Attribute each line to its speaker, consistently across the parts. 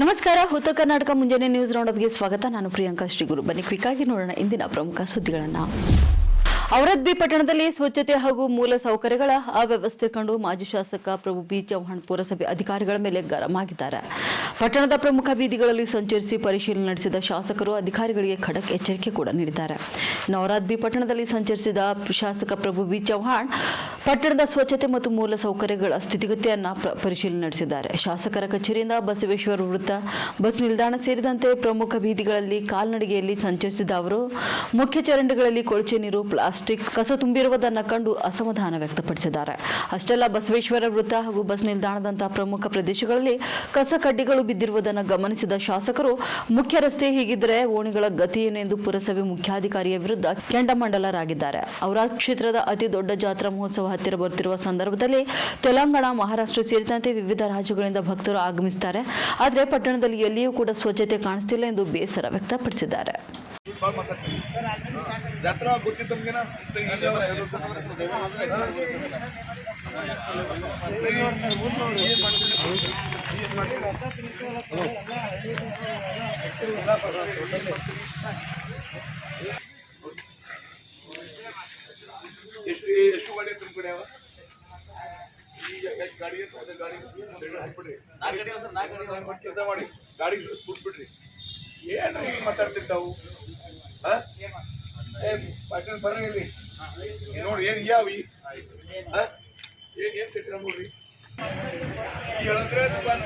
Speaker 1: ನಮಸ್ಕಾರ. ಉತ್ತರ ಕರ್ನಾಟಕ ಮುಂಜಾನೆ ನ್ಯೂಸ್ ರೌಂಡಪ್ಗೆ ಸ್ವಾಗತ. ನಾನು ಪ್ರಿಯಾಂಕಾ ಶ್ರೀಗುರು. ಬನ್ನಿ ಕ್ವಿಕ್ ಆಗಿ ನೋಡೋಣ ಇಂದಿನ ಪ್ರಮುಖ ಸುದ್ದಿಗಳನ್ನು. ಔರಾದ್ಬಿ ಪಟ್ಟಣದಲ್ಲಿ ಸ್ವಚ್ಛತೆ ಹಾಗೂ ಮೂಲ ಸೌಕರ್ಯಗಳ ಅವ್ಯವಸ್ಥೆ ಕಂಡು ಮಾಜಿ ಶಾಸಕ ಪ್ರಭು ಬಿ ಚೌಹಾಣ್ ಪುರಸಭೆ ಅಧಿಕಾರಿಗಳ ಮೇಲೆ ಗರಂ ಆಗಿದ್ದಾರೆ. ಪಟ್ಟಣದ ಪ್ರಮುಖ ಬೀದಿಗಳಲ್ಲಿ ಸಂಚರಿಸಿ ಪರಿಶೀಲನೆ ನಡೆಸಿದ ಶಾಸಕರು ಅಧಿಕಾರಿಗಳಿಗೆ ಖಡಕ್ ಎಚ್ಚರಿಕೆ ಕೂಡ ನೀಡಿದ್ದಾರೆ. ಔರಾದ್ಬಿ ಪಟ್ಟಣದಲ್ಲಿ ಸಂಚರಿಸಿದ ಶಾಸಕ ಪ್ರಭು ಬಿ ಚೌಹಾಣ್ ಪಟ್ಟಣದ ಸ್ವಚ್ಛತೆ ಮತ್ತು ಮೂಲ ಸೌಕರ್ಯಗಳ ಸ್ಥಿತಿಗತಿಯನ್ನು ಪರಿಶೀಲನೆ ನಡೆಸಿದ್ದಾರೆ. ಶಾಸಕರ ಕಚೇರಿಯಿಂದ ಬಸವೇಶ್ವರ ವೃತ್ತ, ಬಸ್ ನಿಲ್ದಾಣ ಸೇರಿದಂತೆ ಪ್ರಮುಖ ಬೀದಿಗಳಲ್ಲಿ ಕಾಲ್ನಡಿಗೆಯಲ್ಲಿ ಸಂಚರಿಸಿದ ಅವರು ಮುಖ್ಯ ಚರಂಡಿಗಳಲ್ಲಿ ಕೊಳಚೆ ನೀರು, ಪ್ಲಾಸ್ಟಿಕ್ ಕಸ ತುಂಬಿರುವುದನ್ನು ಕಂಡು ಅಸಮಾಧಾನ ವ್ಯಕ್ತಪಡಿಸಿದ್ದಾರೆ. ಅಷ್ಟೆಲ್ಲ ಬಸವೇಶ್ವರ ವೃತ್ತ ಹಾಗೂ ಬಸ್ ನಿಲ್ದಾಣದಂತಹ ಪ್ರಮುಖ ಪ್ರದೇಶಗಳಲ್ಲಿ ಕಸ ಕಡ್ಡಿಗಳು ಬಿದ್ದಿರುವುದನ್ನು ಗಮನಿಸಿದ ಶಾಸಕರು ಮುಖ್ಯ ರಸ್ತೆ ಹೀಗಿದ್ದರೆ ಓಣಿಗಳ ಗತಿ ಏನು ಎಂದು ಪುರಸಭೆ ಮುಖ್ಯಾಧಿಕಾರಿಯ ವಿರುದ್ಧ ಕೆಂಡಾಮಂಡಲರಾಗಿದ್ದಾರೆ. ಔರಾದ್ ಕ್ಷೇತ್ರದ ಅತಿ ದೊಡ್ಡ ಜಾತ್ರಾ ಮಹೋತ್ಸವ ಹತ್ತಿರ ಬರುತ್ತಿರುವ ಸಂದರ್ಭದಲ್ಲಿ ತೆಲಂಗಾಣ, ಮಹಾರಾಷ್ಟ್ರ ಸೇರಿದಂತೆ ವಿವಿಧ ರಾಜ್ಯಗಳಿಂದ ಭಕ್ತರು ಆಗಮಿಸುತ್ತಾರೆ. ಆದರೆ ಪಟ್ಟಣದಲ್ಲಿ ಎಲ್ಲಿಯೂ ಕೂಡ ಸ್ವಚ್ಛತೆ ಕಾಣಿಸ್ತಿಲ್ಲ ಎಂದು ಬೇಸರ ವ್ಯಕ್ತಪಡಿಸಿದ್ದಾರೆ.
Speaker 2: ಜಾತ್ರಾ ಗೊತ್ತಿತ್ತು ನಮಗೇನ ಎಷ್ಟು ಗಾಡಿ ತುಂಬ ಕಡೆ ಅವ ಗಾಡಿ ಹಾಕ್ಬಿಡ್ರಿ, ಕೆಲಸ ಮಾಡಿ ಗಾಡಿ ಸುಟ್ ಬಿಡ್ರಿ. ಏನು ಈಗ ಮಾತಾಡ್ತಿರ್ತಾವು ಪಾಟೀಲ್ ಬರಂಗಿಲ್ಲ ನೋಡಿ. ಏನು ಯಾವಿ ಏನು ಕಟ್ಟಿರ ನೋಡ್ರಿ. ಈ ಹೇಳಿದ್ರೆ ದುಕಾನ್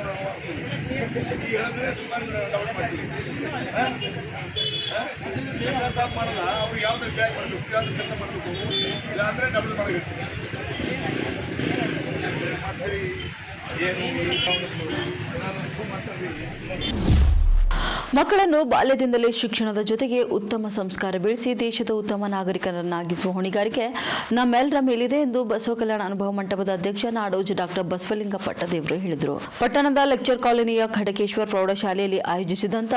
Speaker 2: ಡೌನ್ ಮಾಡ್ತೀವಿ. ಕೆಲಸ ಮಾಡಲ್ಲ ಅವ್ರಿಗೆ ಯಾವ್ದು ಬ್ಯಾಗ್ ಮಾಡಬೇಕು, ಯಾವ್ದು ಕೆಲಸ ಮಾಡಬೇಕು, ಇಲ್ಲ ಅಂದ್ರೆ ಡಬಲ್ ಮಾಡಿರ್ತೀವಿ. ಮಾಡ್ತೀರಿ ಏನು ಮಾತಾಡ್ತೀವಿ.
Speaker 1: ಮಕ್ಕಳನ್ನು ಬಾಲ್ಯದಿಂದಲೇ ಶಿಕ್ಷಣದ ಜೊತೆಗೆ ಉತ್ತಮ ಸಂಸ್ಕಾರ ಬೆಳೆಸಿ ದೇಶದ ಉತ್ತಮ ನಾಗರಿಕರನ್ನಾಗಿಸುವ ಹೊಣೆಗಾರಿಕೆ ನಮ್ಮೆಲ್ಲರ ಮೇಲಿದೆ ಎಂದು ಬಸವ ಕಲ್ಯಾಣ ಅನುಭವ ಮಂಟಪದ ಅಧ್ಯಕ್ಷ ನಾಡೋಜ ಡಾಕ್ಟರ್ ಬಸವಲಿಂಗ ಪಟ್ಟದೇವರು ಹೇಳಿದರು. ಪಟ್ಟಣದ ಲೆಕ್ಚರ್ ಕಾಲೋನಿಯ ಖಡಕೇಶ್ವರ ಪ್ರೌಢಶಾಲೆಯಲ್ಲಿ ಆಯೋಜಿಸಿದಂತ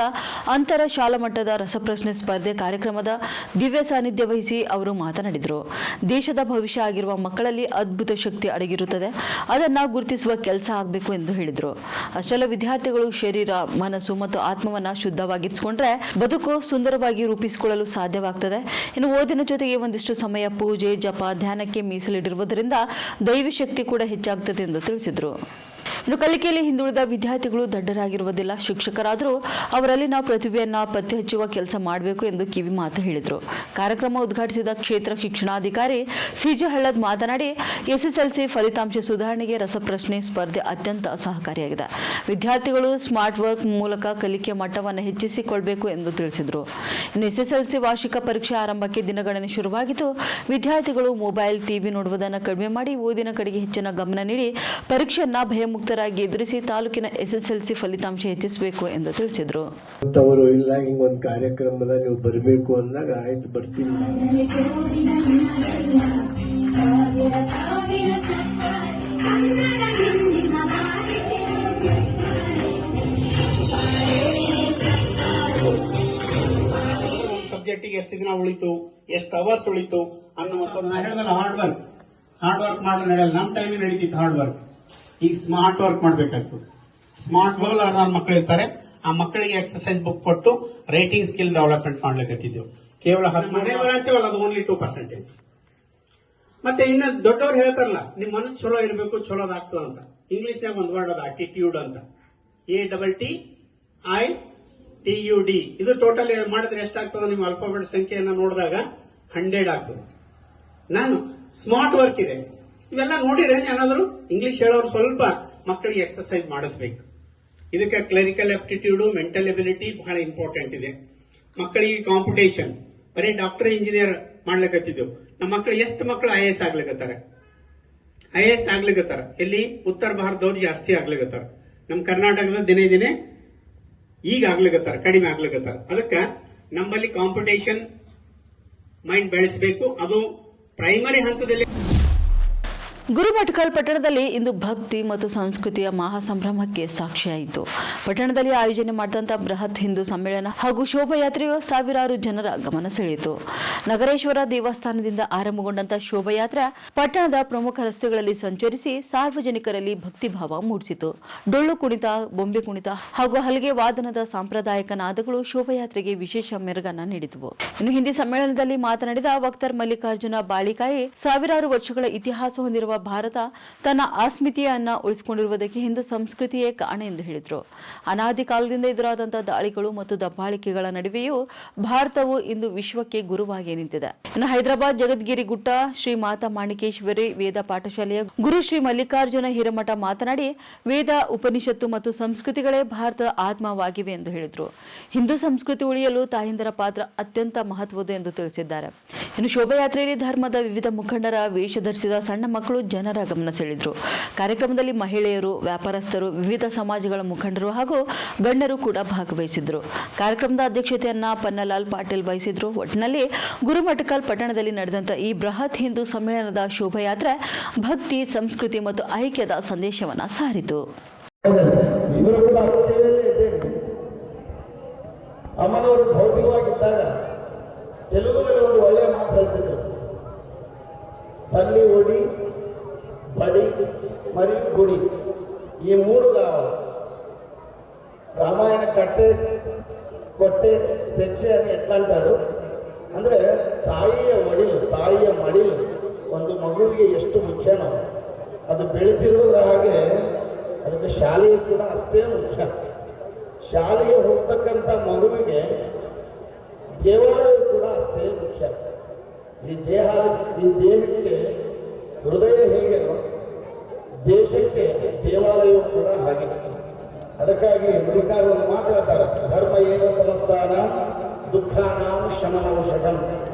Speaker 1: ಅಂತರ ಶಾಲಾ ಮಟ್ಟದ ರಸಪ್ರಶ್ನೆ ಸ್ಪರ್ಧೆ ಕಾರ್ಯಕ್ರಮದ ದಿವ್ಯ ಸಾನ್ನಿಧ್ಯ ವಹಿಸಿ ಅವರು ಮಾತನಾಡಿದರು. ದೇಶದ ಭವಿಷ್ಯ ಆಗಿರುವ ಮಕ್ಕಳಲ್ಲಿ ಅದ್ಭುತ ಶಕ್ತಿ ಅಡಗಿರುತ್ತದೆ, ಅದನ್ನು ಗುರುತಿಸುವ ಕೆಲಸ ಆಗಬೇಕು ಎಂದು ಹೇಳಿದರು. ಅಷ್ಟೆಲ್ಲ ವಿದ್ಯಾರ್ಥಿಗಳು ಶರೀರ, ಮನಸ್ಸು ಮತ್ತು ಆತ್ಮವನ್ನ ಶುದ್ಧವಾಗಿರಿಸಿಕೊಂಡ್ರೆ ಬದುಕು ಸುಂದರವಾಗಿ ರೂಪಿಸಿಕೊಳ್ಳಲು ಸಾಧ್ಯವಾಗ್ತದೆ. ಇನ್ನು ಓದಿನ ಜೊತೆಗೆ ಒಂದಿಷ್ಟು ಸಮಯ ಪೂಜೆ, ಜಪ, ಧ್ಯಾನಕ್ಕೆ ಮೀಸಲಿಡಿರುವುದರಿಂದ ದೈವಿ ಶಕ್ತಿ ಕೂಡ ಹೆಚ್ಚಾಗ್ತದೆ ಎಂದು ತಿಳಿಸಿದರು. ಇನ್ನು ಕಲಿಕೆಯಲ್ಲಿ ಹಿಂದುಳಿದ ವಿದ್ಯಾರ್ಥಿಗಳು ದಡ್ಡರಾಗಿರುವುದಿಲ್ಲ. ಶಿಕ್ಷಕರಾದರೂ ಅವರಲ್ಲಿನ ಪ್ರತಿಭೆಯನ್ನ ಪತ್ತೆ ಹಚ್ಚುವ ಕೆಲಸ ಮಾಡಬೇಕು ಎಂದು ಕಿವಿ ಮಾತು ಹೇಳಿದರು. ಕಾರ್ಯಕ್ರಮ ಉದ್ಘಾಟಿಸಿದ ಕ್ಷೇತ್ರ ಶಿಕ್ಷಣಾಧಿಕಾರಿ ಸಿಜೆ ಹಳ್ಳದ್ ಮಾತನಾಡಿ, ಎಸ್ಎಸ್ಎಲ್ಸಿ ಫಲಿತಾಂಶ ಸುಧಾರಣೆಗೆ ರಸಪ್ರಶ್ನೆ ಸ್ಪರ್ಧೆ ಅತ್ಯಂತ ಸಹಕಾರಿಯಾಗಿದೆ. ವಿದ್ಯಾರ್ಥಿಗಳು ಸ್ಮಾರ್ಟ್ ವರ್ಕ್ ಮೂಲಕ ಕಲಿಕೆ ಮಟ್ಟವನ್ನು ಹೆಚ್ಚಿಸಿಕೊಳ್ಳಬೇಕು ಎಂದು ತಿಳಿಸಿದರು. ಇನ್ನು ಎಸ್ಎಸ್ಎಲ್ಸಿ ವಾರ್ಷಿಕ ಪರೀಕ್ಷೆ ಆರಂಭಕ್ಕೆ ದಿನಗಣನೆ ಶುರುವಾಗಿದ್ದು, ವಿದ್ಯಾರ್ಥಿಗಳು ಮೊಬೈಲ್, ಟಿವಿ ನೋಡುವುದನ್ನು ಕಡಿಮೆ ಮಾಡಿ ಓದಿನ ಕಡೆಗೆ ಹೆಚ್ಚಿನ ಗಮನ ನೀಡಿ ಪರೀಕ್ಷೆಯನ್ನ ಭಯಮುಕ್ತರಾಗಿ ಎದುರಿಸಿ ತಾಲೂಕಿನ ಎಸ್ಎಸ್ಎಲ್ಸಿ ಫಲಿತಾಂಶ ಹೆಚ್ಚಿಸಬೇಕು ಎಂದು ತಿಳಿಸಿದರು.
Speaker 3: ಅವರು ಇಲ್ಲ ಹಿಂಗೊಂದು ಕಾರ್ಯಕ್ರಮದ ನೀವು ಬರಬೇಕು ಅಂದಾಗ ಆಯ್ತು ಬರ್ತೀನಿ.
Speaker 4: ಸಬ್ಜೆಕ್ಟಿಗೆ ಎಷ್ಟು ದಿನ ಉಳಿತು, ಎಷ್ಟು ಅವರ್ಸ್ ಉಳಿತು ಅನ್ನುವಂಥದ್ದು ನಾ ಹೇಳಿದಲ್ಲ. ಹಾರ್ಡ್ ವರ್ಕ್ ಮಾಡಿ ನಡೆಯಲ್ಲ. ನಮ್ಮ ಟೈಮಿಗೆ ನಡೀತಿತ್ತು ಹಾರ್ಡ್ ವರ್ಕ್. ಈಗ ಸ್ಮಾರ್ಟ್ ವರ್ಕ್ ಮಾಡ್ಬೇಕಾಗ್ತದೆ. ಸ್ಮಾರ್ಟ್ ವರ್ಕ್ ನನ್ನ ಮಕ್ಕಳು ಇರ್ತಾರೆ, ಆ ಮಕ್ಕಳಿಗೆ ಎಕ್ಸರ್ಸೈಸ್ ಬುಕ್ ಕೊಟ್ಟು ರೈಟಿಂಗ್ ಸ್ಕಿಲ್ ಡೆವಲಪ್ಮೆಂಟ್ ಮಾಡ್ಲಿಕ್ಕತ್ತಿದ್ದೆವು. ಕೇವಲ 10 ಬರತ್ತೇವಲ್ಲ, ಅದು ಓನ್ಲಿ 2%. ಮತ್ತೆ ಇನ್ನ ದೊಡ್ಡವ್ರು ಹೇಳ್ತಾರಲ್ಲ, ನಿಮ್ ಮನಸ್ಸು ಚಲೋ ಇರಬೇಕು, ಚಲೋದಾಗ್ತದ ಅಂತ. ಇಂಗ್ಲಿಷ್ನಾಗ ಒಂದು ವರ್ಡ್ ಅದ, ಆಟಿಟ್ಯೂಡ್ ಅಂತ. ATTITUD. ಇದು ಟೋಟಲ್ ಮಾಡಿದ್ರೆ ಎಷ್ಟಾಗ್ತದೆ? ನಿಮ್ಮ ಅಲ್ಫಾಬೆಟ್ ಸಂಖ್ಯೆಯನ್ನ ನೋಡಿದಾಗ 100 ಆಗ್ತದೆ. ನಾನು ಸ್ಮಾರ್ಟ್ ವರ್ಕ್ ಇದೆ, ಇವೆಲ್ಲ ನೋಡಿರೇನು ಏನಾದ್ರು? ಇಂಗ್ಲಿಷ್ ಹೇಳೋರು ಸ್ವಲ್ಪ ಮಕ್ಕಳಿಗೆ ಎಕ್ಸರ್ಸೈಸ್ ಮಾಡಿಸ್ಬೇಕು. ಇದಕ್ಕೆ ಕ್ಲರಿಕಲ್ ಆಪ್ಟಿಟ್ಯೂಡ್, ಮೆಂಟಲ್ ಎಬಿಲಿಟಿ ಬಹಳ ಇಂಪಾರ್ಟೆಂಟ್ ಇದೆ. ಮಕ್ಕಳಿಗೆ ಕಾಂಪಿಟೇಷನ್, ಬರೀ ಡಾಕ್ಟರ್, ಇಂಜಿನಿಯರ್ ಮಾಡ್ಲಿಕ್ಕತ್ತಿದ್ದೆವು. ನಮ್ಮ ಮಕ್ಕಳು ಎಷ್ಟು ಮಕ್ಕಳು IAS ಆಗ್ಲಿಕತ್ತಾರೆ. ಎಲ್ಲಿ? ಉತ್ತರ ಭಾರತದವ್ರು ಜಾಸ್ತಿ ಆಗ್ಲಿಕತ್ತಾರ. ನಮ್ಮ ಕರ್ನಾಟಕದ ದಿನೇ ದಿನೇ ಈಗ ಆಗ್ಲಿಕತ್ತಾರ, ಕಡಿಮೆ ಆಗ್ಲಿಕತ್ತಾರ. ಅದಕ್ಕೆ ನಮ್ಮಲ್ಲಿ ಕಾಂಪಿಟೇಷನ್ ಮೈಂಡ್ ಬೆಳೆಸಬೇಕು. ಅದು ಪ್ರೈಮರಿ ಹಂತದಲ್ಲಿ.
Speaker 1: ಗುರುಮಠಕಲ್ ಪಟ್ಟಣದಲ್ಲಿ ಇಂದು ಭಕ್ತಿ ಮತ್ತು ಸಂಸ್ಕೃತಿಯ ಮಹಾಸಂಭ್ರಮಕ್ಕೆ ಸಾಕ್ಷಿಯಾಯಿತು. ಪಟ್ಟಣದಲ್ಲಿ ಆಯೋಜನೆ ಮಾಡಿದಂಥ ಬೃಹತ್ ಹಿಂದೂ ಸಮ್ಮೇಳನ ಹಾಗೂ ಶೋಭಾಯಾತ್ರೆಯು ಸಾವಿರಾರು ಜನರ ಗಮನ ಸೆಳೆಯಿತು. ನಗರೇಶ್ವರ ದೇವಸ್ಥಾನದಿಂದ ಆರಂಭಗೊಂಡಂತ ಶೋಭಾಯಾತ್ರೆ ಪಟ್ಟಣದ ಪ್ರಮುಖ ರಸ್ತೆಗಳಲ್ಲಿ ಸಂಚರಿಸಿ ಸಾರ್ವಜನಿಕರಲ್ಲಿ ಭಕ್ತಿಭಾವ ಮೂಡಿಸಿತು. ಡೊಳ್ಳು ಕುಣಿತ, ಬೊಂಬೆ ಕುಣಿತ ಹಾಗೂ ಹಲಗೆ ವಾದನದ ಸಾಂಪ್ರದಾಯಿಕ ನಾದಗಳು ಶೋಭಾಯಾತ್ರೆಗೆ ವಿಶೇಷ ಮೆರುಗನ್ನ ನೀಡಿದವು. ಇನ್ನು ಹಿಂದಿ ಸಮ್ಮೇಳನದಲ್ಲಿ ಮಾತನಾಡಿದ ವಕ್ತಾರ್ ಮಲ್ಲಿಕಾರ್ಜುನ ಬಾಳಿಕಾಯಿ, ಸಾವಿರಾರು ವರ್ಷಗಳ ಇತಿಹಾಸ ಹೊಂದಿರುವ ಭಾರತ ತನ್ನ ಅಸ್ಮಿತೆಯನ್ನ ಉಳಿಸಿಕೊಂಡಿರುವುದಕ್ಕೆ ಹಿಂದೂ ಸಂಸ್ಕೃತಿಯೇ ಕಾರಣ ಎಂದು ಹೇಳಿದರು. ಅನಾದಿ ಕಾಲದಿಂದ ಎದುರಾದಂತಹ ದಾಳಿಗಳು ಮತ್ತು ದಬ್ಬಾಳಿಕೆಗಳ ನಡುವೆಯೂ ಭಾರತವು ಇಂದು ವಿಶ್ವಕ್ಕೆ ಗುರುವಾಗಿ ನಿಂತಿದೆ. ಇನ್ನು ಹೈದರಾಬಾದ್ ಜಗದ್ಗಿರಿ ಗುಟ್ಟ ಶ್ರೀ ಮಾತಾ ಮಾಣಿಕೇಶ್ವರಿ ವೇದ ಪಾಠಶಾಲೆಯ ಗುರು ಶ್ರೀ ಮಲ್ಲಿಕಾರ್ಜುನ ಹಿರೇಮಠ ಮಾತನಾಡಿ, ವೇದ, ಉಪನಿಷತ್ತು ಮತ್ತು ಸಂಸ್ಕೃತಿಗಳೇ ಭಾರತದ ಆತ್ಮವಾಗಿವೆ ಎಂದು ಹೇಳಿದರು. ಹಿಂದೂ ಸಂಸ್ಕೃತಿ ಉಳಿಯಲು ತಾಯಂದಿರ ಪಾತ್ರ ಅತ್ಯಂತ ಮಹತ್ವದ ಎಂದು ತಿಳಿಸಿದ್ದಾರೆ. ಇನ್ನು ಶೋಭಾಯಾತ್ರೆಯಲ್ಲಿ ಧರ್ಮದ ವಿವಿಧ ಮುಖಂಡರ ವೇಷ ಧರಿಸಿದ ಸಣ್ಣ ಮಕ್ಕಳು ಜನರ ಗಮನ ಸೆಳೆದರು. ಕಾರ್ಯಕ್ರಮದಲ್ಲಿ ಮಹಿಳೆಯರು, ವ್ಯಾಪಾರಸ್ಥರು, ವಿವಿಧ ಸಮಾಜಗಳ ಮುಖಂಡರು ಹಾಗೂ ಗಣ್ಯರು ಕೂಡ ಭಾಗವಹಿಸಿದ್ರು. ಕಾರ್ಯಕ್ರಮದ ಅಧ್ಯಕ್ಷತೆಯನ್ನ ಪನ್ನಲಾಲ್ ಪಾಟೀಲ್ ವಹಿಸಿದ್ರು. ಒಟ್ಟಿನಲ್ಲಿ ಗುರುಮಠಕಲ್ ಪಟ್ಟಣದಲ್ಲಿ ನಡೆದಂತ ಈ ಬೃಹತ್ ಹಿಂದೂ ಸಮ್ಮೇಳನದ ಶೋಭಾಯಾತ್ರೆ ಭಕ್ತಿ, ಸಂಸ್ಕೃತಿ ಮತ್ತು ಐಕ್ಯದ ಸಂದೇಶವನ್ನ ಸಾರಿತು.
Speaker 5: ಅಮ್ಮನವರು ಭೌತಿಕವಾಗಿದ್ದಾಗ ತೆಲುಗುದಲ್ಲಿ ಒಂದು ಒಳ್ಳೆಯ ಮಾತು ಹೇಳ್ತಿದ್ರು, ತಲ್ಲಿ ಓಡಿ ಬಡಿ ಮರಿ ಗುಡಿ, ಈ ಮೂರು ಗಾವ ರಾಮಾಯಣ ಕಟ್ಟೆ ಕೊಟ್ಟೆ ತೆಚ್ಚೆ ಅಂತ ಎಟ್లా ಅಂటారు ಅಂದರೆ ತಾಯಿಯ ಒಡಿಲು, ತಾಯಿಯ ಮಡಿಲು ಒಂದು ಮಗುವಿಗೆ ಎಷ್ಟು ಮುಖ್ಯನೋ ಅದು ಬೆಳೆದಿರುವುದರ ಹಾಗೆ ಅದಕ್ಕೆ ಶಾಲೆಯು ಕೂಡ ಅಷ್ಟೇ ಮುಖ್ಯ. ಶಾಲೆಗೆ ಹೋಗ್ತಕ್ಕಂಥ ಮಗುವಿಗೆ ದೇವಾಲಯವು ಕೂಡ ಅಷ್ಟೇ ಮುಖ್ಯ. ಈ ದೇಹಕ್ಕೆ ಹೃದಯ ಹೇಗೆನೋ ದೇಶಕ್ಕೆ ದೇವಾಲಯವು ಕೂಡ ಹಾಗೆ. ಅದಕ್ಕಾಗಿ ನುಡಿಕಾರರು ಮಾತಾಡ್ತಾರೆ, ಧರ್ಮ ಏನ ಸಮಸ್ತಾನ ದುಃಖಾನಾಂ ಶಮನೌಷಧಂ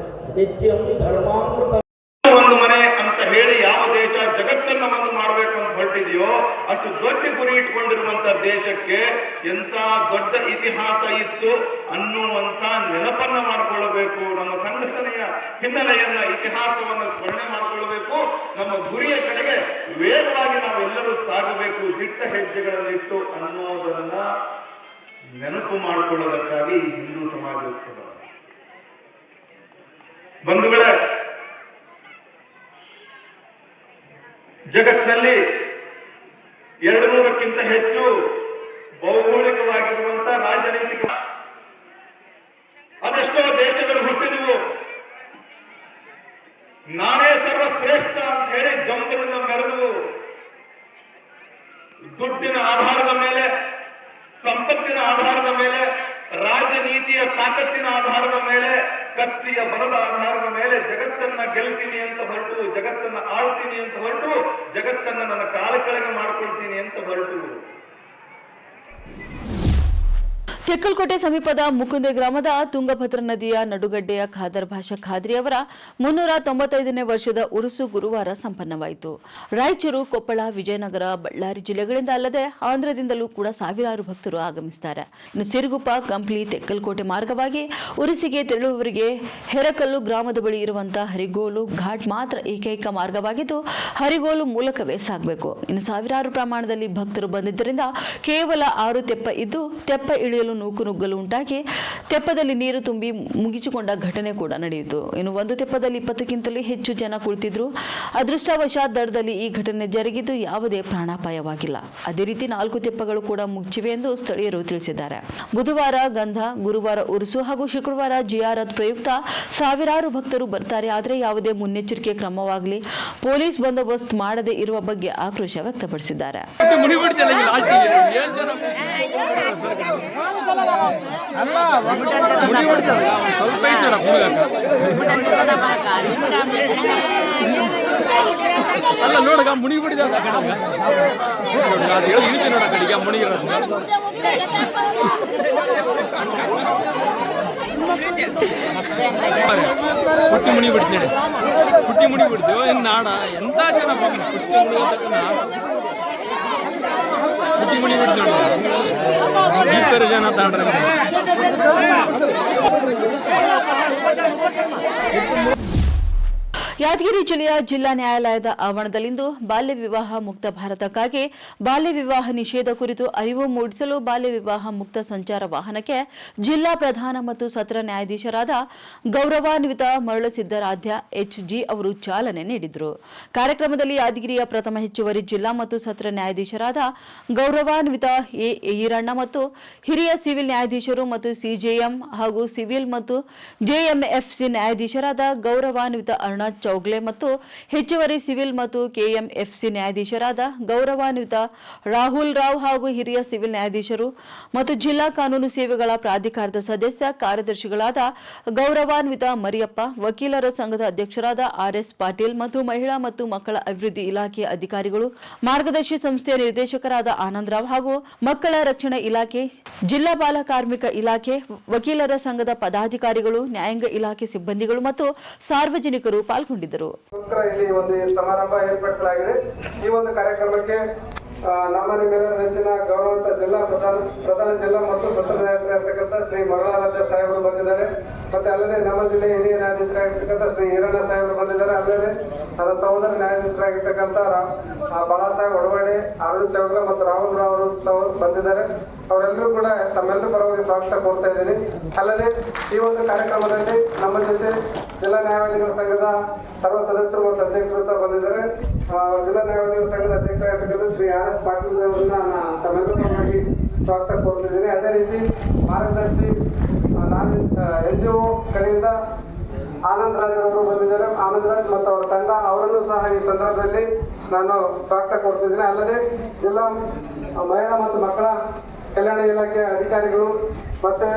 Speaker 5: ನಿತ್ಯಂ ಧರ್ಮಾಮೃತ.
Speaker 2: ಒಂದು ಮನೆ ಅಂತ ಹೇಳಿ ಯಾವ ದೇಶ ಜಗತ್ತನ್ನ ಒಂದು ಮಾಡಬೇಕು ಅಂತ ಹೊರಟಿದೆಯೋ ಅಷ್ಟು ದೊಡ್ಡ ಗುರಿ ಇಟ್ಕೊಂಡಿರುವಂತ ದೇಶಕ್ಕೆ ಎಂತ ದೊಡ್ಡ ಇತಿಹಾಸ ಇತ್ತು ಅನ್ನುವಂತ ನೆನಪನ್ನ ಮಾಡಿಕೊಳ್ಳಬೇಕು. ನಮ್ಮ ಸಂಘಟನೆಯ ಹಿನ್ನೆಲೆಯನ್ನ, ಇತಿಹಾಸವನ್ನು ಸ್ಮರಣೆ ಮಾಡಿಕೊಳ್ಳಬೇಕು. ನಮ್ಮ ಗುರಿಯ ಕಡೆಗೆ ವೇಗವಾಗಿ ನಾವೆಲ್ಲರೂ ಸಾಗಬೇಕು, ದಿಟ್ಟ ಹೆಜ್ಜೆಗಳನ್ನಿಟ್ಟು ಅನ್ನೋದನ್ನ ನೆನಪು ಮಾಡಿಕೊಳ್ಳೋದಕ್ಕಾಗಿ ಈ ಹಿಂದೂ ಸಮಾಜ ಉತ್ಸವ. ಬಂಧುಗಳೇ, ಜಗತ್ತಿನಲ್ಲಿ 200ಕ್ಕಿಂತ ಹೆಚ್ಚು ಭೌಗೋಳಿಕವಾಗಿರುವಂತ ರಾಜನೈತಿಕ ಅದೆಷ್ಟೋ ದೇಶಗಳು ಹುಟ್ಟಿದವು. ನಾನೇ ಸರ್ವಶ್ರೇಷ್ಠ ಅಂತ ಹೇಳಿ ಜಂಬರಿಂದ ಮೆರೆದು ದುಡ್ಡಿನ ಆಧಾರದ ಮೇಲೆ, ಸಂಪತ್ತಿನ ಆಧಾರದ ಮೇಲೆ, ರಾಜನೀತಿಯ ತಾಕತ್ತಿನ ಆಧಾರದ ಮೇಲೆ, ಕತ್ತಿಯ ಬಲದ ಆಧಾರದ ಮೇಲೆ ಜಗತ್ತನ್ನ ಗೆಲ್ತೀನಿ ಅಂತ ಹೊರಟು, ಜಗತ್ತನ್ನ ಆಳ್ತೀನಿ ಅಂತ ಹೊರಟು, ಜಗತ್ತನ್ನ ನನ್ನ ಕಾಲ ಕೆಳಗೆ ಮಾಡ್ಕೊಳ್ತೀನಿ ಅಂತ ಹೊರಟು.
Speaker 1: ತೆಕ್ಕಲಕೋಟೆ ಸಮೀಪದ ಮುಕುಂದೆ ಗ್ರಾಮದ ತುಂಗಭದ್ರಾ ನದಿಯ ನಡುಗಡ್ಡೆಯ ಖಾದರ್ ಭಾಷಾ ಖಾದ್ರಿ ಅವರ 395ನೇ ವರ್ಷದ ಉರುಸು ಗುರುವಾರ ಸಂಪನ್ನವಾಯಿತು. ರಾಯಚೂರು, ಕೊಪ್ಪಳ, ವಿಜಯನಗರ, ಬಳ್ಳಾರಿ ಜಿಲ್ಲೆಗಳಿಂದ ಅಲ್ಲದೆ ಆಂಧ್ರದಿಂದಲೂ ಕೂಡ ಸಾವಿರಾರು ಭಕ್ತರು ಆಗಮಿಸುತ್ತಾರೆ. ಇನ್ನು ಸಿರುಗುಪ್ಪ, ಕಂಪ್ಲಿ, ತೆಕ್ಕಲಕೋಟೆ ಮಾರ್ಗವಾಗಿ ಉರುಸಿಗೆ ತೆರಳುವವರಿಗೆ ಹೆರಕಲ್ಲು ಗ್ರಾಮದ ಬಳಿ ಇರುವಂತಹ ಹರಿಗೋಲು ಘಾಟ್ ಮಾತ್ರ ಏಕೈಕ ಮಾರ್ಗವಾಗಿದ್ದು ಹರಿಗೋಲು ಮೂಲಕವೇ ಸಾಗಬೇಕು. ಇನ್ನು ಸಾವಿರಾರು ಪ್ರಮಾಣದಲ್ಲಿ ಭಕ್ತರು ಬಂದಿದ್ದರಿಂದ ಕೇವಲ 6 ತೆಪ್ಪ ಇದ್ದು ತೆಪ್ಪ ಇಳಿಯಲು ನೂಕುನುಗ್ಗಲು ಉಂಟಾಗಿ ತೆಪ್ಪದಲ್ಲಿ ನೀರು ತುಂಬಿ ಮುಗಿಸಿಕೊಂಡ ಘಟನೆ ಕೂಡ ನಡೆಯಿತು. ಇನ್ನು ಒಂದು ತೆಪ್ಪದಲ್ಲಿ 20ಕ್ಕಿಂತಲೂ ಹೆಚ್ಚು ಜನ ಕುಳಿತಿದ್ರು. ಅದೃಷ್ಟವಶಾತ್ ದಡದಲ್ಲಿ ಈ ಘಟನೆ ಜರುಗಿದ್ದು ಯಾವುದೇ ಪ್ರಾಣಾಪಾಯವಾಗಿಲ್ಲ. ಅದೇ ರೀತಿ 4 ತೆಪ್ಪಗಳು ಕೂಡ ಮುಚ್ಚಿವೆ ಎಂದು ಸ್ಥಳೀಯರು ತಿಳಿಸಿದ್ದಾರೆ. ಬುಧವಾರ ಗಂಧ, ಗುರುವಾರ ಉರುಸು ಹಾಗೂ ಶುಕ್ರವಾರ ಜಿಯಾರತ್ ಪ್ರಯುಕ್ತ ಸಾವಿರಾರು ಭಕ್ತರು ಬರ್ತಾರೆ. ಆದರೆ ಯಾವುದೇ ಮುನ್ನೆಚ್ಚರಿಕೆ ಕ್ರಮವಾಗಲಿ ಪೊಲೀಸ್ ಬಂದೋಬಸ್ತ್ ಮಾಡದೇ ಇರುವ ಬಗ್ಗೆ ಆಕ್ರೋಶ ವ್ಯಕ್ತಪಡಿಸಿದ್ದಾರೆ.
Speaker 6: ಅಲ್ಲ ನೋಡಗ ಮುನಿಗಿ ಬಿಡಿದ ನೋಡ ಕಡೆಗೆ ಮುನಿಗಿರೋದು ಪುಟ್ಟಿ ಮುನಿ ಬಿಡ್ತೇನೆ, ಪುಟ್ಟಿ ಮುನಿ ಬಿಡ್ತೇವೆ. ಇನ್ನು ನಾಡ ಎಂತ ಜನ ಪುಟ್ಟಿ ಮುನಿ ಬಿಡ್ತೇವೆ. ಇಬ್ಬರು ಜನ ತಾಂಡ್ರೆ
Speaker 1: ಯಾದಗಿರಿ ಜಿಲ್ಲೆಯ ಜಿಲ್ಲಾ ನ್ಯಾಯಾಲಯದ ಆವರಣದಲ್ಲಿಂದು ಬಾಲ್ಯ ವಿವಾಹ ಮುಕ್ತ ಭಾರತಕ್ಕಾಗಿ ಬಾಲ್ಯ ವಿವಾಹ ನಿಷೇಧ ಕುರಿತು ಅರಿವು ಮೂಡಿಸಲು ಬಾಲ್ಯ ವಿವಾಹ ಮುಕ್ತ ಸಂಚಾರ ವಾಹನಕ್ಕೆ ಜಿಲ್ಲಾ ಪ್ರಧಾನ ಮತ್ತು ಸತ್ರ ನ್ಯಾಯಾಧೀಶರಾದ ಗೌರವಾನ್ವಿತ ಮರಳುಸಿದ್ದರಾಧ್ಯ ಎಚ್ಜಿ ಅವರು ಚಾಲನೆ ನೀಡಿದರು. ಕಾರ್ಯಕ್ರಮದಲ್ಲಿ ಯಾದಗಿರಿಯ ಪ್ರಥಮ ಹೆಚ್ಚುವರಿ ಜಿಲ್ಲಾ ಮತ್ತು ಸತ್ರ ನ್ಯಾಯಾಧೀಶರಾದ ಗೌರವಾನ್ವಿತ ಎ ಈರಣ್ಣ ಮತ್ತು ಹಿರಿಯ ಸಿವಿಲ್ ನ್ಯಾಯಾಧೀಶರು ಮತ್ತು ಸಿಜೆಎಂ ಹಾಗೂ ಸಿವಿಲ್ ಮತ್ತು ಜೆಎಂಎಫ್ಸಿ ನ್ಯಾಯಾಧೀಶರಾದ ಗೌರವಾನ್ವಿತ ಅರುಣಾ ಚೌಗ್ಲೆ ಮತ್ತು ಹೆಚ್ಚುವರಿ ಸಿವಿಲ್ ಮತ್ತು ಕೆಎಂಎಫ್ಸಿ ನ್ಯಾಯಾಧೀಶರಾದ ಗೌರವಾನ್ವಿತ ರಾಹುಲ್ ರಾವ್ ಹಾಗೂ ಹಿರಿಯ ಸಿವಿಲ್ ನ್ಯಾಯಾಧೀಶರು ಮತ್ತು ಜಿಲ್ಲಾ ಕಾನೂನು ಸೇವೆಗಳ ಪ್ರಾಧಿಕಾರದ ಸದಸ್ಯ ಕಾರ್ಯದರ್ಶಿಗಳಾದ ಗೌರವಾನ್ವಿತ ಮರಿಯಪ್ಪ, ವಕೀಲರ ಸಂಘದ ಅಧ್ಯಕ್ಷರಾದ ಆರ್ಎಸ್ ಪಾಟೀಲ್ ಮತ್ತು ಮಹಿಳಾ ಮತ್ತು ಮಕ್ಕಳ ಅಭಿವೃದ್ಧಿ ಇಲಾಖೆಯ ಅಧಿಕಾರಿಗಳು, ಮಾರ್ಗದರ್ಶಿ ಸಂಸ್ಥೆಯ ನಿರ್ದೇಶಕರಾದ ಆನಂದರಾವ್ ಹಾಗೂ ಮಕ್ಕಳ ರಕ್ಷಣಾ ಇಲಾಖೆ, ಜಿಲ್ಲಾ ಬಾಲ ಕಾರ್ಮಿಕ ಇಲಾಖೆ, ವಕೀಲರ ಸಂಘದ ಪದಾಧಿಕಾರಿಗಳು, ನ್ಯಾಯಾಂಗ ಇಲಾಖೆ ಸಿಬ್ಬಂದಿಗಳು ಮತ್ತು ಸಾರ್ವಜನಿಕರು ಪಾಲ್ಗೊಂಡಿದ್ದರು.
Speaker 7: ಇಲ್ಲಿ ಒಂದು ಸಮಾರಂಭ ಏರ್ಪಡಿಸಲಾಗಿದೆ. ಈ ಒಂದು ಕಾರ್ಯಕ್ರಮಕ್ಕೆ ನಮ್ಮ ನಿಮ್ಮೆಲ್ಲರ ನೆಚ್ಚಿನ ಗೌರವಂತ ಜಿಲ್ಲಾ ಪ್ರಧಾನ ಜಿಲ್ಲಾ ಮತ್ತು ಸತ್ರ ನ್ಯಾಯಾಧೀಶರಾಗಿರ್ತಕ್ಕಂಥ ಶ್ರೀ ಮರಳಾರಾಧ್ಯ ಸಾಹೇಬರು ಬಂದಿದ್ದಾರೆ. ಮತ್ತೆ ಅಲ್ಲದೆ ನಮ್ಮ ಜಿಲ್ಲೆಯ ಹಿರಿಯ ನ್ಯಾಯಾಧೀಶರಾಗಿರ್ತಕ್ಕಂಥ ಶ್ರೀ ಈರಣ್ಣ ಸಾಹೇಬರು ಬಂದಿದ್ದಾರೆ. ಅಲ್ಲದೆ ನನ್ನ ಸಹೋದರ ನ್ಯಾಯಾಧೀಶರಾಗಿರ್ತಕ್ಕಂಥ ಬಾಳಾಸಾಹೇಬ್ ಒಡವಾಡೆ, ಅರುಣ್ ಚೌಗ್ಲ ಮತ್ತು ರಾಹುಲ್ ರಾವ್ ಅವರು ಬಂದಿದ್ದಾರೆ. ಅವರೆಲ್ಲರೂ ಕೂಡ ತಮ್ಮೆಲ್ಲರ ಪರವಾಗಿ ಸ್ವಾಗತ ಕೋರ್ತಾ ಇದ್ದೀನಿ. ಅಲ್ಲದೆ ಈ ಒಂದು ಕಾರ್ಯಕ್ರಮದಲ್ಲಿ ನಮ್ಮ ಜೊತೆ ಜಿಲ್ಲಾ ನ್ಯಾಯವಾದಿಗಳ ಸಂಘದ ಸರ್ವ ಸದಸ್ಯರು ಮತ್ತು ಅಧ್ಯಕ್ಷರು ಸಹ ಬಂದಿದ್ದಾರೆ. ಜಿಲ್ಲಾ ನ್ಯಾಯವಾದಿಗಳ ಸಂಘದ ಅಧ್ಯಕ್ಷರಾಗಿರ್ತಕ್ಕಂಥ ಶ್ರೀ ಆರ್ಎಸ್ ಪಾಟೀಲ್ ಅವರನ್ನ ತಮ್ಮೆಲ್ಲರ ಪರವಾಗಿ ಸ್ವಾಗತ ಕೋರ್ತಿದ್ದೀನಿ. ಅದೇ ರೀತಿ ಮಾರ್ಗದರ್ಶಿ NGO ಕಡೆಯಿಂದ ಆನಂದ್ ರಾಜ್ ಅವರು ಬಂದಿದ್ದಾರೆ. ಆನಂದ್ ರಾಜ್ ಮತ್ತು ಅವರ ತಂಡ ಅವರನ್ನು ಸಹ ಈ ಸಂದರ್ಭದಲ್ಲಿ ನಾನು ಸ್ವಾಗತ ಕೋರ್ತಿದ್ದೀನಿ. ಅಲ್ಲದೆ ಜಿಲ್ಲಾ ಮಹಿಳಾ ಮತ್ತು ಮಕ್ಕಳ ಕಲ್ಯಾಣ ಇಲಾಖೆಯ ಅಧಿಕಾರಿಗಳು ಮತ್ತೆ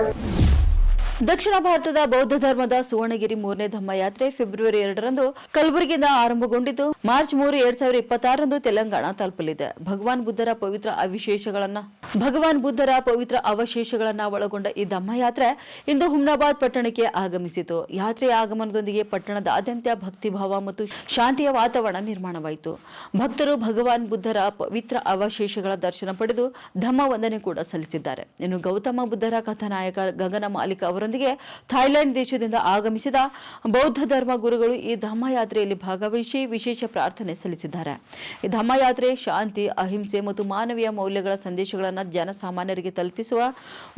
Speaker 1: ದಕ್ಷಿಣ ಭಾರತದ ಬೌದ್ಧ ಧರ್ಮದ ಸುವರ್ಣಗಿರಿ 3ನೇ ಧಮ್ಮ ಯಾತ್ರೆ ಫೆಬ್ರವರಿ 2ರಂದು ಕಲಬುರಗಿಯಿಂದ ಆರಂಭಗೊಂಡಿದ್ದು ಮಾರ್ಚ್ 3, 2026ರಂದು ತೆಲಂಗಾಣ ತಲುಪಲಿದೆ. ಭಗವಾನ್ ಬುದ್ಧರ ಪವಿತ್ರ ಅವಶೇಷಗಳನ್ನ ಒಳಗೊಂಡ ಈ ಧಮ್ಮ ಯಾತ್ರೆ ಇಂದು ಹುಮ್ನಾಬಾದ್ ಪಟ್ಟಣಕ್ಕೆ ಆಗಮಿಸಿತು. ಯಾತ್ರೆಯ ಆಗಮನದೊಂದಿಗೆ ಪಟ್ಟಣದಾದ್ಯಂತ ಭಕ್ತಿಭಾವ ಮತ್ತು ಶಾಂತಿಯ ವಾತಾವರಣ ನಿರ್ಮಾಣವಾಯಿತು. ಭಕ್ತರು ಭಗವಾನ್ ಬುದ್ಧರ ಪವಿತ್ರ ಅವಶೇಷಗಳ ದರ್ಶನ ಪಡೆದು ಧಮ್ಮ ವಂದನೆ ಕೂಡ ಸಲ್ಲಿಸಿದ್ದಾರೆ. ಇನ್ನು ಗೌತಮ ಬುದ್ಧರ ಕಥಾನಾಯಕ ಗಗನ ಮಾಲಿಕ ಅವರೊಂದಿಗೆ ಥಾಯ್ಲೆಂಡ್ ದೇಶದಿಂದ ಆಗಮಿಸಿದ ಬೌದ್ಧ ಧರ್ಮ ಗುರುಗಳು ಈ ಧಮ್ಮ ಯಾತ್ರೆಯಲ್ಲಿ ಭಾಗವಹಿಸಿ ವಿಶೇಷ ಪ್ರಾರ್ಥನೆ ಸಲ್ಲಿಸಿದ್ದಾರೆ. ಈ ಧಮ್ಮ ಯಾತ್ರೆ ಶಾಂತಿ, ಅಹಿಂಸೆ ಮತ್ತು ಮಾನವೀಯ ಮೌಲ್ಯಗಳ ಸಂದೇಶಗಳನ್ನು ಜನಸಾಮಾನ್ಯರಿಗೆ ತಲುಪಿಸುವ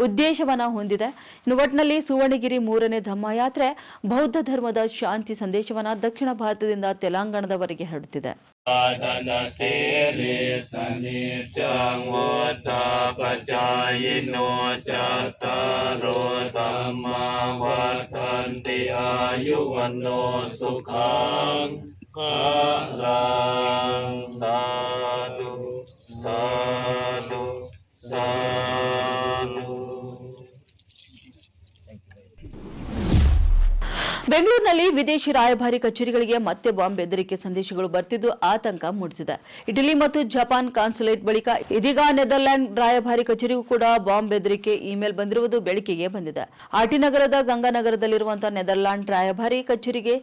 Speaker 1: ಉದ್ದೇಶವನ್ನು ಹೊಂದಿದೆ. ಇನ್ನು ಒಟ್ಟಿನಲ್ಲಿ ಸುವರ್ಣಗಿರಿ 3ನೇ ಧಮ್ಮ ಯಾತ್ರೆ ಬೌದ್ಧ ಧರ್ಮದ ಶಾಂತಿ ಸಂದೇಶವನ್ನು ದಕ್ಷಿಣ ಭಾರತದಿಂದ ತೆಲಂಗಾಣದವರೆಗೆ ಹರಡುತ್ತಿದೆ. ಬೆಂಗಳೂರಿನಲ್ಲಿ ವಿದೇಶಿ ರಾಯಭಾರಿ ಕಚೇರಿಗಳಿಗೆ ಮತ್ತೆ ಬಾಂಬ್ ಬೆದರಿಕೆ ಸಂದೇಶಗಳು ಬರ್ತಿದ್ದು ಆತಂಕ ಮೂಡಿಸಿದೆ. ಇಟಲಿ ಮತ್ತು ಜಪಾನ್ ಕಾನ್ಸುಲೇಟ್ ಬಳಿಕ ಇದೀಗ ನೆದರ್ಲ್ಯಾಂಡ್ ರಾಯಭಾರಿ ಕಚೇರಿಗೂ ಕೂಡ ಬಾಂಬ್ ಬೆದರಿಕೆ ಇಮೇಲ್ ಬಂದಿರುವುದು ಬೆಳಕಿಗೆ ಬಂದಿದೆ. ಆರ್ಟಿ ನಗರದ ಗಂಗಾನಗರದಲ್ಲಿರುವಂತಹ ನೆದರ್ಲ್ಯಾಂಡ್ ರಾಯಭಾರಿ ಕಚೇರಿಗೆ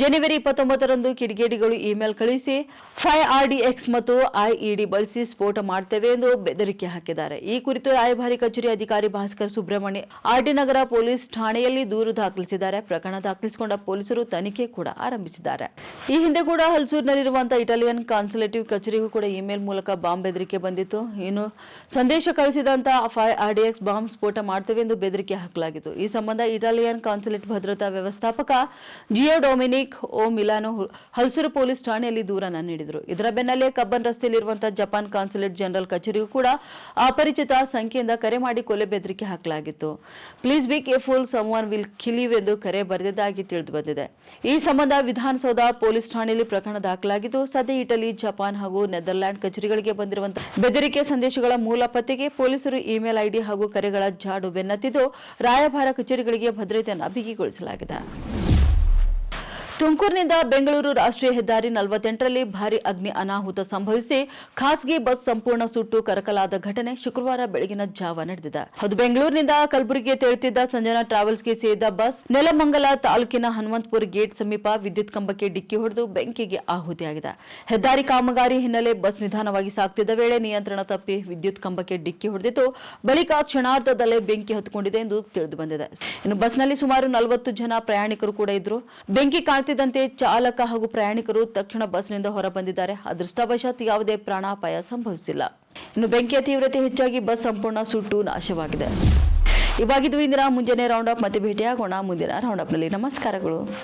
Speaker 1: ಜನವರಿ 29ರಂದು ಕಿಡಿಗೇಡಿಗಳು ಇಮೇಲ್ ಕಳುಹಿಸಿ 5RDX ಮತ್ತು IED ಬಳಸಿ ಸ್ಫೋಟ ಮಾಡ್ತೇವೆ ಎಂದು ಬೆದರಿಕೆ ಹಾಕಿದ್ದಾರೆ. ಈ ಕುರಿತು ರಾಯಭಾರಿ ಕಚೇರಿ ಅಧಿಕಾರಿ ಭಾಸ್ಕರ್ ಸುಬ್ರಹ್ಮಣ್ಯ ಆರ್ಟಿ ನಗರ ಪೊಲೀಸ್ ಠಾಣೆಯಲ್ಲಿ ದೂರು ದಾಖಲಿಸಿದ್ದಾರೆ. ಪ್ರಕರಣ ದಾಖಲಿಸಿಕೊಂಡ ಪೊಲೀಸರು ತನಿಖೆ ಕೂಡ ಆರಂಭಿಸಿದ್ದಾರೆ. ಈ ಹಿಂದೆ ಕೂಡ ಹಲ್ಸೂರಿನಲ್ಲಿರುವಂತಹ ಇಟಾಲಿಯನ್ ಕಾನ್ಸುಲೇಟಿವ್ ಕಚೇರಿಗೂ ಕೂಡ ಇಮೇಲ್ ಮೂಲಕ ಬಾಂಬ್ ಬೆದರಿಕೆ ಬಂದಿತ್ತು. ಇನ್ನು ಸಂದೇಶ ಕಳಿಸಿದಂತಹ 5RDX ಬಾಂಬ್ ಸ್ಫೋಟ ಮಾಡ್ತೇವೆ ಎಂದು ಬೆದರಿಕೆ ಹಾಕಲಾಗಿತ್ತು. ಈ ಸಂಬಂಧ ಇಟಾಲಿಯನ್ ಕಾನ್ಸುಲೇಟ್ ಭದ್ರತಾ ವ್ಯವಸ್ಥಾಪಕ Gio Dominic O Milano Halasuru police ಠಾಣೆಯಲ್ಲಿ ದೂರನ್ನು ನೀಡಿದರು. ಇದರ ಬೆನ್ನಲ್ಲೇ ಕಬ್ಬನ್ ರಸ್ತೆಯಲ್ಲಿರುವಂತಹ ಜಪಾನ್ ಕಾನ್ಸುಲೇಟ್ ಜನರಲ್ ಕಚೇರಿಗೂ ಕೂಡ ಅಪರಿಚಿತ ಸಂಖ್ಯೆಯಿಂದ ಕರೆ ಮಾಡಿ ಕೊಲೆ ಬೆದರಿಕೆ ಹಾಕಲಾಗಿತ್ತು. Please be careful, someone will kill you ಎಂದು ಕರೆ ಬರೆದಿದ್ದಾಗಿ ತಿಳಿದು ಬಂದಿದೆ. ಈ ಸಂಬಂಧ ವಿಧಾನಸೌಧ ಪೊಲೀಸ್ ಠಾಣೆಯಲ್ಲಿ ಪ್ರಕರಣ ದಾಖಲಾಗಿದ್ದು ಸದ್ಯ ಇಟಲಿ, ಜಪಾನ್ ಹಾಗೂ ನೆದರ್ಲ್ಯಾಂಡ್ ಕಚೇರಿಗಳಿಗೆ ಬಂದಿರುವಂತಹ ಬೆದರಿಕೆ ಸಂದೇಶಗಳ ಮೂಲ ಪತ್ತೆಗೆ ಪೊಲೀಸರು ಇಮೇಲ್ ಐಡಿ ಹಾಗೂ ಕರೆಗಳ ಜಾಡು ಬೆನ್ನತ್ತಿದ್ದು ರಾಯಭಾರ ಕಚೇರಿಗಳಿಗೆ ಭದ್ರತೆಯನ್ನು ಬಿಗಿಗೊಳಿಸಲಾಗಿದೆ. ತುಮಕೂರಿನಿಂದ ಬೆಂಗಳೂರು ರಾಷ್ಟ್ರೀಯ ಹೆದ್ದಾರಿ 48ರಲ್ಲಿ ಭಾರೀ ಅಗ್ನಿ ಅನಾಹುತ ಸಂಭವಿಸಿ ಖಾಸಗಿ ಬಸ್ ಸಂಪೂರ್ಣ ಸುಟ್ಟು ಕರಕಲಾದ ಘಟನೆ ಶುಕ್ರವಾರ ಬೆಳಗಿನ ಜಾವ ನಡೆದಿದೆ. ಅದು ಬೆಂಗಳೂರಿನಿಂದ ಕಲಬುರಗಿಗೆ ತೆರಳುತ್ತಿದ್ದ ಸಂಜನಾ ಟ್ರಾವೆಲ್ಸ್ಗೆ ಸೇರಿದ ಬಸ್ ನೆಲಮಂಗಲ ತಾಲೂಕಿನ ಹನುಮಂತಪುರ ಗೇಟ್ ಸಮೀಪ ವಿದ್ಯುತ್ ಕಂಬಕ್ಕೆ ಡಿಕ್ಕಿ ಹೊಡೆದು ಬೆಂಕಿಗೆ ಆಹುತಿಯಾಗಿದೆ. ಹೆದ್ದಾರಿ ಕಾಮಗಾರಿ ಹಿನ್ನೆಲೆ ಬಸ್ ನಿಧಾನವಾಗಿ ಸಾಗುತ್ತಿದ್ದ ವೇಳೆ ನಿಯಂತ್ರಣ ತಪ್ಪಿ ವಿದ್ಯುತ್ ಕಂಬಕ್ಕೆ ಡಿಕ್ಕಿ ಹೊಡೆದಿದ್ದು ಬಳಿಕ ಕ್ಷಣಾರ್ಧದಲ್ಲೇ ಬೆಂಕಿ ಹತ್ತಿಕೊಂಡಿದೆ ಎಂದು ತಿಳಿದು ಬಂದಿದೆ. ಇನ್ನು ಬಸ್ನಲ್ಲಿ ಸುಮಾರು 40 ಜನ ಪ್ರಯಾಣಿಕರು ಕೂಡ ಇದ್ರು. ಬೆಂಕಿ ಮಾಡ್ತಿದ್ದಂತೆ ಚಾಲಕ ಹಾಗೂ ಪ್ರಯಾಣಿಕರು ತಕ್ಷಣ ಬಸ್ನಿಂದ ಹೊರಬಂದಿದ್ದಾರೆ. ಅದೃಷ್ಟವಶಾತ್ ಯಾವುದೇ ಪ್ರಾಣಾಪಾಯ ಸಂಭವಿಸಿಲ್ಲ. ಇನ್ನು ಬೆಂಕಿಯ ತೀವ್ರತೆ ಹೆಚ್ಚಾಗಿ ಬಸ್ ಸಂಪೂರ್ಣ ಸುಟ್ಟು ನಾಶವಾಗಿದೆ. ಇವಾಗಿದ್ದು ಇಂದಿನ ಮುಂಜಾನೆ ರೌಂಡ್ ಅಪ್. ಮತ್ತೆ ಭೇಟಿಯಾಗೋಣ ಮುಂದಿನ ರೌಂಡ್ ಅಪ್ನಲ್ಲಿ. ನಮಸ್ಕಾರಗಳು.